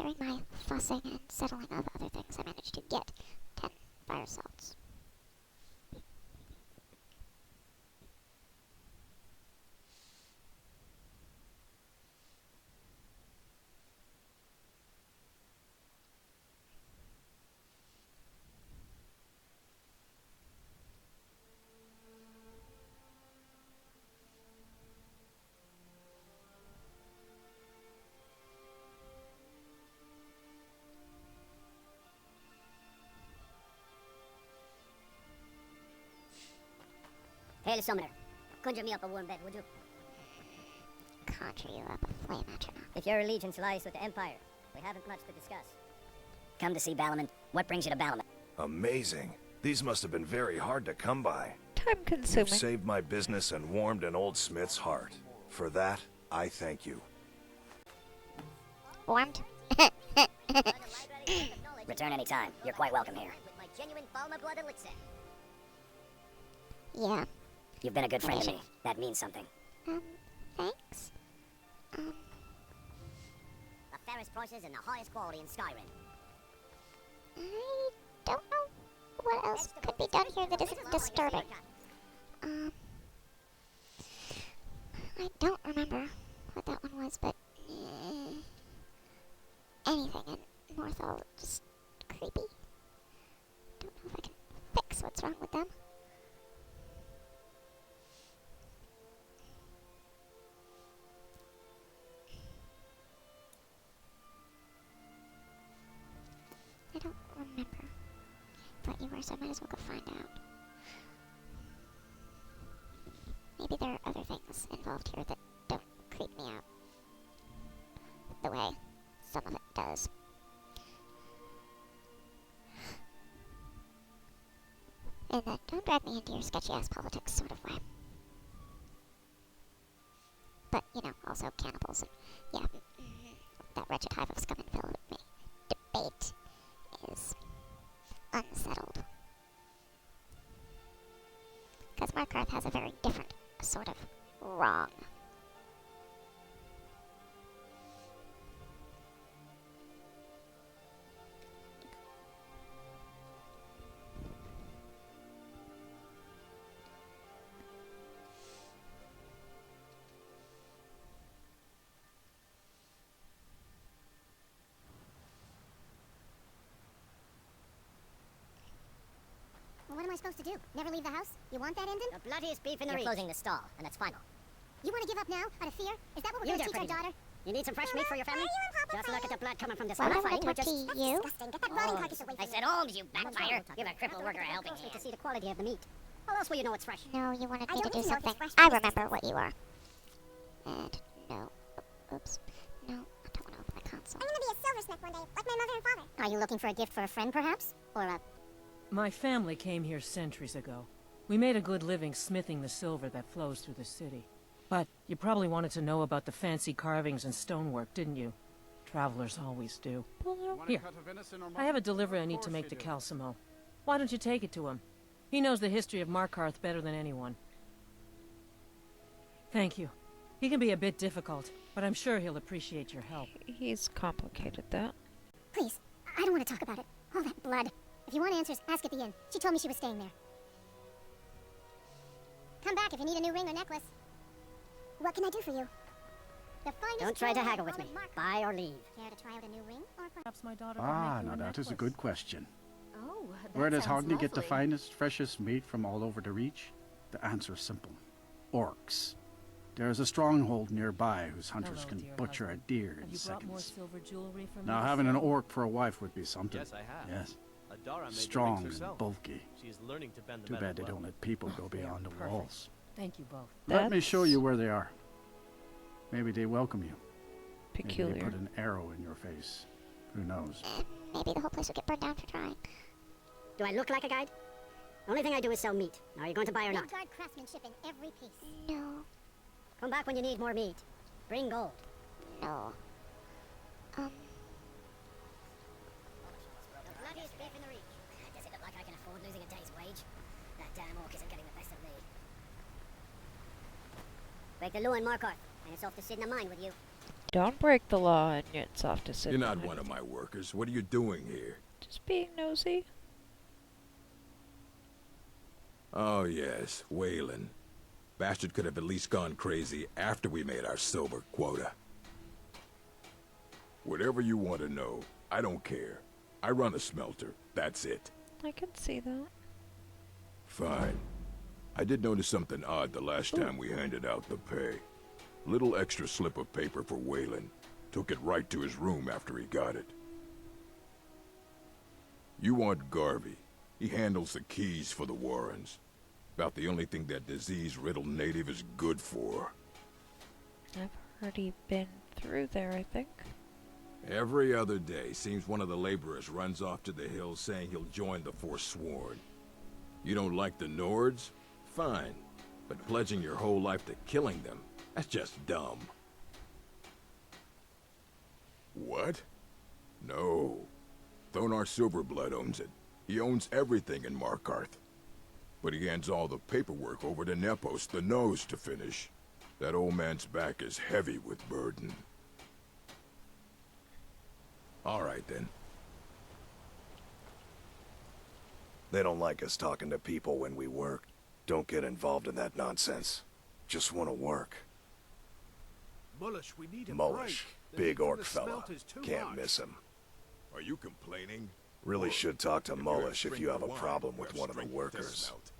During my fussing and settling of other things, I managed to get 10 fire salts. Hail, Summoner. Conjure me up a warm bed, would you? Conjure you up a flame atronach. If your allegiance lies with the Empire, we haven't much to discuss. Come to see Balaman. What brings you to Balaman? Amazing. These must have been very hard to come by. Time You've consuming. saved my business and warmed an old smith's heart. For that, I thank you. Warmed? Return any time. You're quite welcome here. With my genuine Balma blood elixir. Yeah. You've been a good friend to me. That means something. Thanks? The fairest prices and the highest quality in Skyrim. I don't know what else could be done here that isn't disturbing. I don't remember what that one was, but anything in Morthal just creepy. Don't know if I can fix what's wrong with them. I don't remember what you were, so I might as well go find out. Maybe there are other things involved here that don't creep me out the way some of it does. In that don't drag me into your sketchy-ass politics sort of way. But, you know, also cannibals and, yeah, that wretched hive of scum and villainy debate is unsettled. Because Markarth has a very different sort of wrong. What am I supposed to do? Never leave the house? You want that, Endon? The bloodiest beef in the region. You're closing the stall, and that's final. You want to give up now, out of fear? Is that what we're going to teach our daughter? You need some fresh meat for your family? Just look at the blood coming from this Why one. would I Fighting, want we're to just... talk to you? Disgusting. Get that rotting carcass away from I said alms, you backfire. Give a crippled worker a helping closely hand. to see the quality of the meat. How else will you know it's fresh? No, you wanted I me to don't do need to know if something. it's fresh I from this remember what you are. And no. Oops. No, I don't want to open the console. I'm going to be a silversmith one day, like my mother and father. Are you looking for a gift for a friend, perhaps? Or a... My family came here centuries ago. We made a good living smithing the silver that flows through the city. But you probably wanted to know about the fancy carvings and stonework, didn't you? Travelers always do. Here, I have a delivery I need to make to Calcimo. Why don't you take it to him? He knows the history of Markarth better than anyone. Thank you. He can be a bit difficult, but I'm sure he'll appreciate your help. He's complicated, that. Please, I don't want to talk about it. All that blood. If you want answers, ask at the inn. She told me she was staying there. Come back if you need a new ring or necklace. What can I do for you? The finest Don't try to jewelry haggle with me. in Markarth. Buy or leave. Care to try out a new ring? Or Perhaps my daughter could Ah, make you now a that is a necklace. good question. Oh, Where does Hogni get the finest, freshest meat from all over the Reach? The answer is simple. Orcs. There is a stronghold nearby whose hunters Hello, can dear butcher husband. a deer Have in you brought more seconds. silver jewelry for me Now to having an sell? orc for a wife would be something. Yes, I have. Yes. Adara made the Strong rings and herself. bulky. She is learning to bend the Too metal bad they well. don't let people go beyond the Perfect. walls. Thank you both. Let me show you where they are. Maybe they welcome you. Maybe they Peculiar. put an arrow in your face. Who knows? Maybe the whole place would get burned down for trying. Do I look like a guide? Only thing I do is sell meat. Now, are you going to buy or not? Midgard craftsmanship in every piece. No. Come back when you need more meat. Bring gold. No. The bloodiest beef in the Reach. Does it look like I can afford losing a day's wage? That damn orc isn't getting the best of me. Break the Lou and Markarth. And it's off to sit in the mine with you. Don't break the law, and it's off to sit. You're not behind one of you. my workers. What are you doing here? Just being nosy. Oh, yes, Wayland. Bastard could have at least gone crazy after we made our silver quota. Whatever you want to know, I don't care. I run a smelter. That's it. I can see that. Fine. I did notice something odd the last time we handed out the pay. Little extra slip of paper for Wayland. Took it right to his room after he got it. You want Garvey. He handles the keys for the Warrens. About the only thing that disease-riddled native is good for. I've already been through there, I think. Every other day, seems one of the laborers runs off to the hills saying he'll join the Forsworn. You don't like the Nords? Fine. But pledging your whole life to killing them, that's just dumb. What? No. Thonar Silverblood owns it. He owns everything in Markarth. But he hands all the paperwork over to Nepos, the Nose, to finish. That old man's back is heavy with burden. All right, then. They don't like us talking to people when we work. Don't get involved in that nonsense. Just want to work. Mullish, we need a Mullish, break. The big heat from orc the fella. smelter's too Can't much. miss him. Are you complaining? Really Or should talk to if you're Mullish if you have a wine, problem you with have one of the strength to workers. smelt.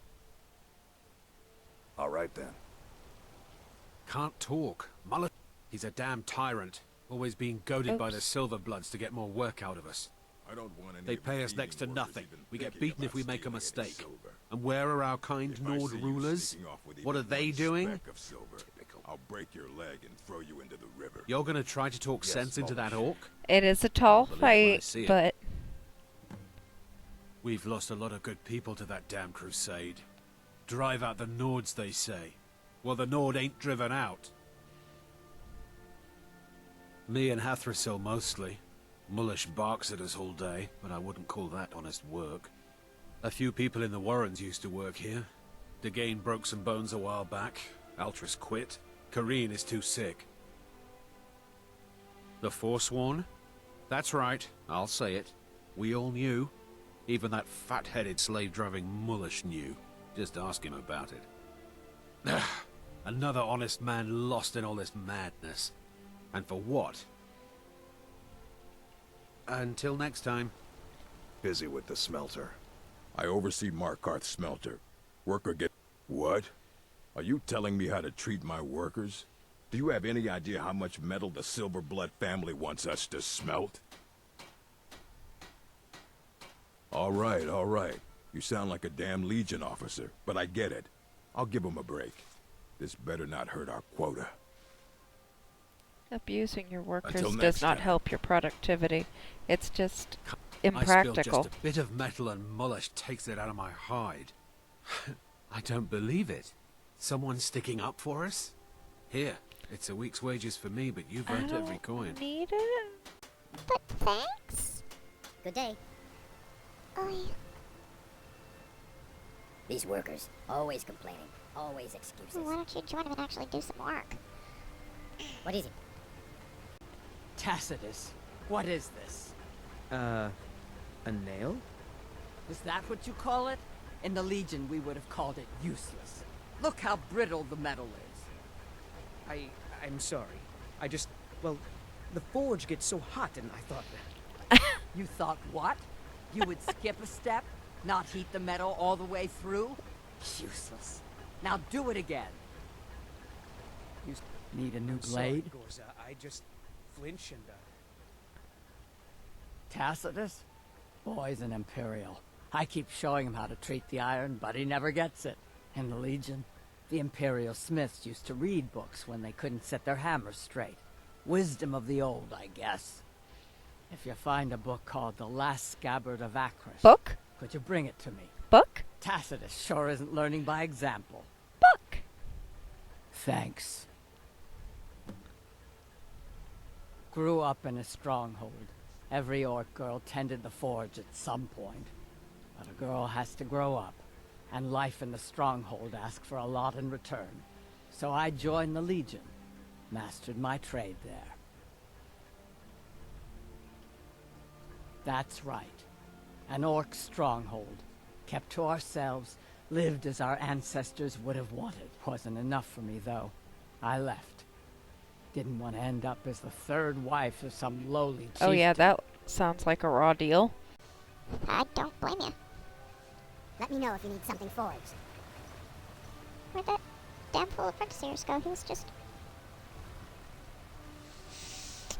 All right then. Can't talk. Mullish, he's a damn tyrant. Always being goaded by the Oops. Silverbloods to get more work out of us. I don't want any They of the pay us thieving next to workers nothing. even We get thinking beaten if about we make a stealing any mistake. silver. And where are our kind If I Nord see you rulers? sneaking off with What are even they one doing? speck of silver, I'll break your leg and throw you into the river. You're gonna try to talk Yes, sense into that Mullish. orc? It is a tall believe it when I fight, see it. but We've lost a lot of good people to that damn crusade. Drive out the Nords, they say. Well, the Nord ain't driven out. Me and Hathrasil mostly. Mullish barks at us all day, but I wouldn't call that honest work. A few people in the Warrens used to work here. Degane broke some bones a while back. Altris quit. Kareen is too sick. The Forsworn? That's right, I'll say it. We all knew. Even that fat-headed slave-driving Mullish knew. Just ask him about it. Another honest man lost in all this madness. And for what? Until next time. Busy with the smelter. I oversee Markarth smelter. Worker get... What? Are you telling me how to treat my workers? Do you have any idea how much metal the Silverblood family wants us to smelt? All right, all right. You sound like a damn Legion officer, but I get it. I'll give him a break. This better not hurt our quota. abusing your workers Until does next not time. help your productivity. It's just I spill impractical. just a bit of metal and Mullish takes it out of my hide. I don't believe it. Someone sticking up for us? Here, it's a week's wages for me, but you've I earned every don't coin. need it. But thanks. Good day. Oh, yeah. These workers, always complaining, always excuses. Well, why don't you join him and actually do some work? What is it? Tacitus, what is this? A nail? Is that what you call it? In the Legion, we would have called it useless. Look how brittle the metal is. I'm sorry. I just, well, the forge gets so hot and I thought that... You thought what? You would skip a step? Not heat the metal all the way through? Useless. Now do it again. You need a new blade? Sorry, Gorza. I just flinch and, Tacitus? Boy's an Imperial. I keep showing him how to treat the iron, but he never gets it. In the Legion, the Imperial smiths used to read books when they couldn't set their hammers straight. Wisdom of the old, I guess. If you find a book called The Last Scabbard of Acris... Book? Could you bring it to me? Book? Tacitus sure isn't learning by example. Book! Thanks. Grew up in a stronghold. Every orc girl tended the forge at some point. But a girl has to grow up, and life in the stronghold asks for a lot in return. So I joined the Legion. Mastered my trade there. That's right. An orc stronghold. Kept to ourselves, lived as our ancestors would have wanted. Wasn't enough for me, though. I left. Didn't want to end up as the third wife of some lowly chieftain. Oh yeah, that sounds like a raw deal. I don't blame you. Let me know if you need something forged. Where'd that damn fool apprentice go? He was just...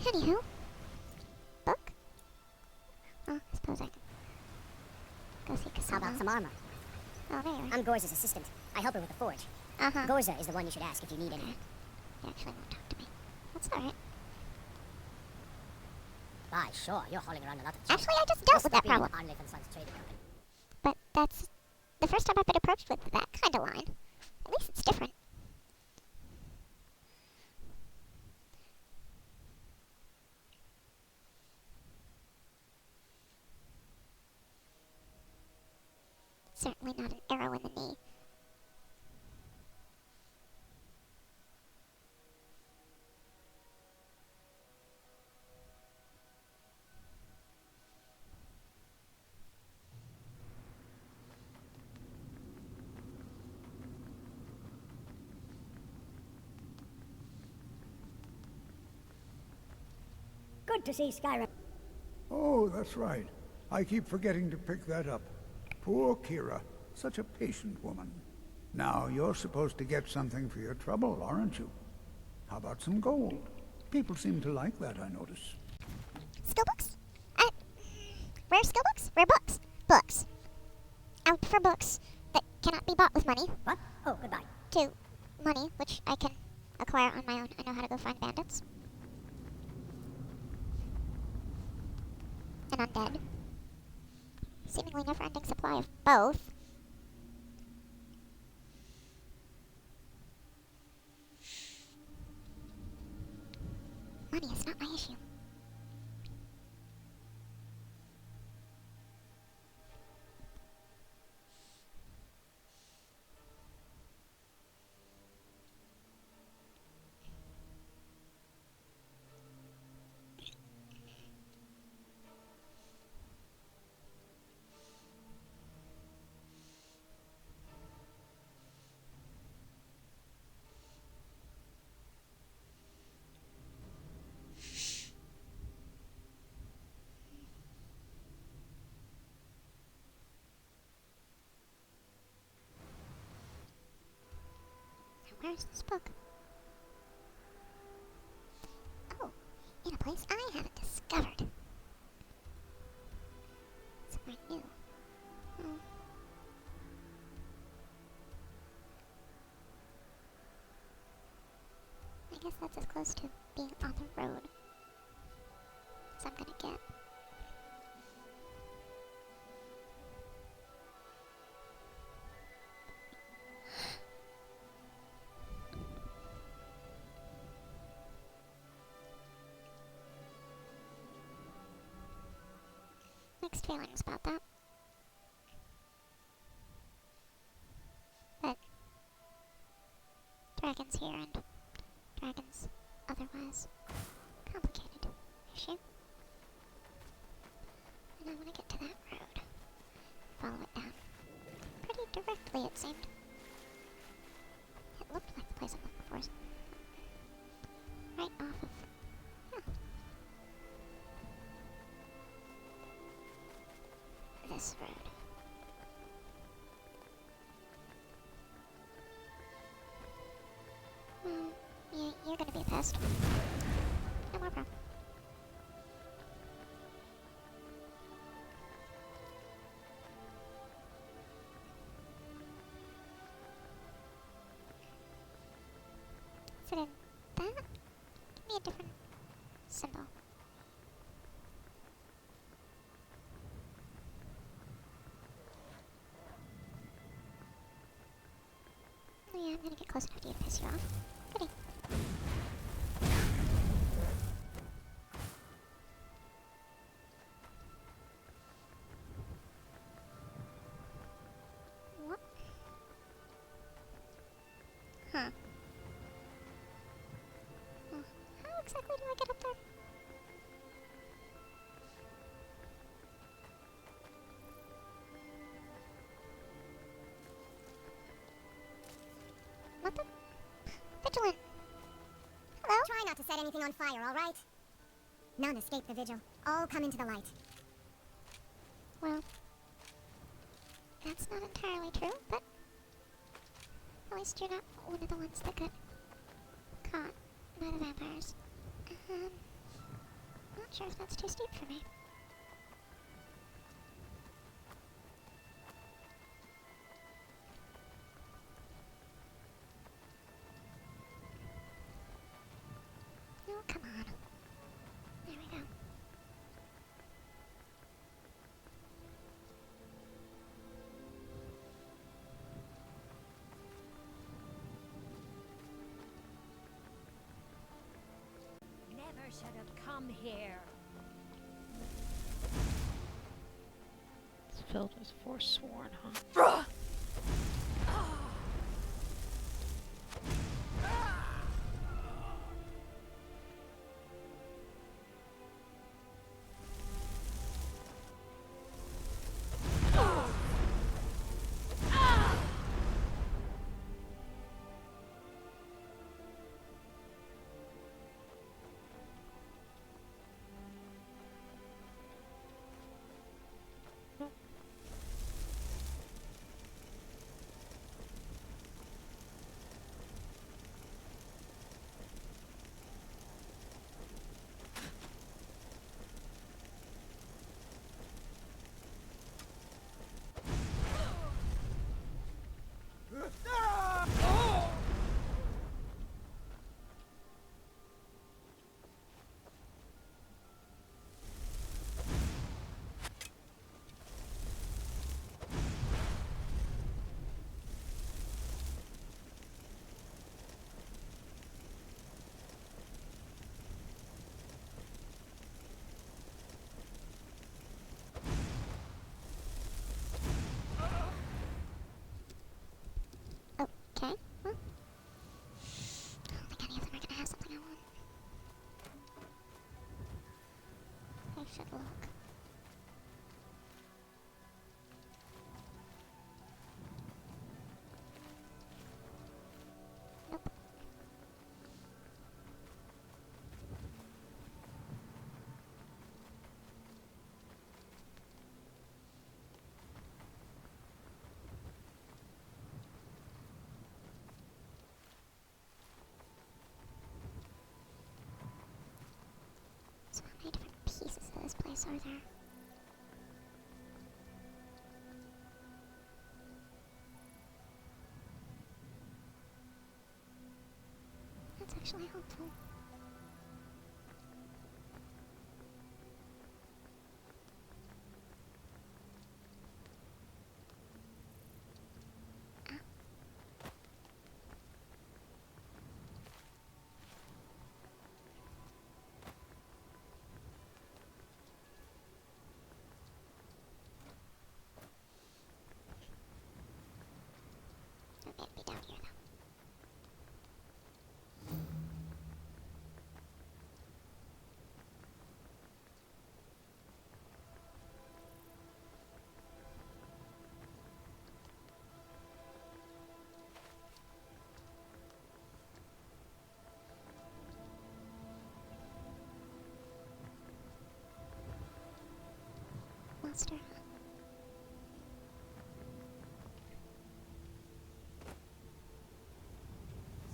Anywho. Book? Oh, I suppose I can go see Cassandra. How about some armor? Oh, there you are. I'm Gorza's assistant. I help her with the forge. Uh-huh. Gorza is the one you should ask if you need anything. He actually won't talk to me. That's alright. Bye, sure, you're hauling around a lot of junk. Actually, I just dealt with that Being problem. Arnleif and Sons Trading Company. But that's the first time I've been approached with that kind of line. At least it's different. Certainly not an arrow in the knee. Good to see Skyrim. Oh, that's right. I keep forgetting to pick that up. Poor Kira. Such a patient woman. Now, you're supposed to get something for your trouble, aren't you? How about some gold? People seem to like that, I notice. Skill books? Rare skill books? Rare books. Books. I would prefer books that cannot be bought with money. What? Oh, goodbye. To money, which I can acquire on my own. I know how to go find bandits. And undead. Seemingly never-ending supply of both. Money is not my issue. Where's this book? Oh, in a place I haven't discovered. Somewhere new. Hmm. I guess that's as close to being on the road as I'm gonna get. Mixed feelings about that. But dragons here and dragons otherwise. Complicated issue. And I want to get to that road. Follow it down. Pretty directly, it seemed. It looked like the place I'm looking for. Right off of... Huh. This road. Well, you're gonna be a pest. No more problem. Is it in that? Give me a different symbol. Oh yeah, I'm gonna get close enough to you to piss you off. Goody. What? Huh. exactly do I get up there? What the? Vigilant! Hello? Try not to set anything on fire, all right? None escape the vigil. All come into the light. Well, that's not entirely true, but at least you're not one of the ones that got caught by the vampires. Not sure if that's too steep for me. Oh, come on. There we go. Never should have come here. It's filled with forsworn, huh? Okay, well, I don't think any of them are gonna have something I want. I should look. Nope. So how many different pieces of this place are there? That's actually helpful. Okay, be down here though. Monster, huh?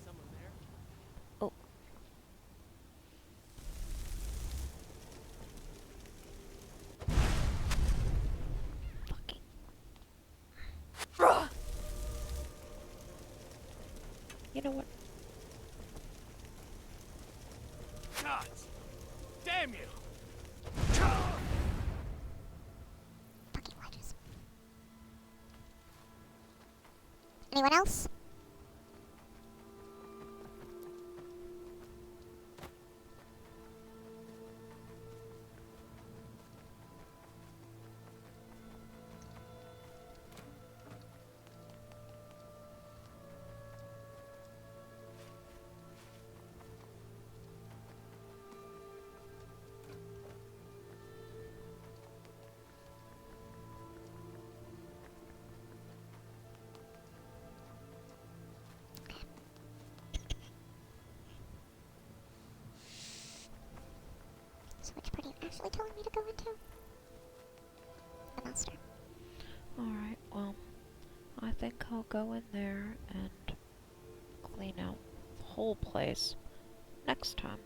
Someone there? Oh. Fucking. You know what? Gods! Damn you! Fucking ledges. Anyone else? So which part are you actually telling me to go into? The master. Alright, well, I think I'll go in there and clean out the whole place next time.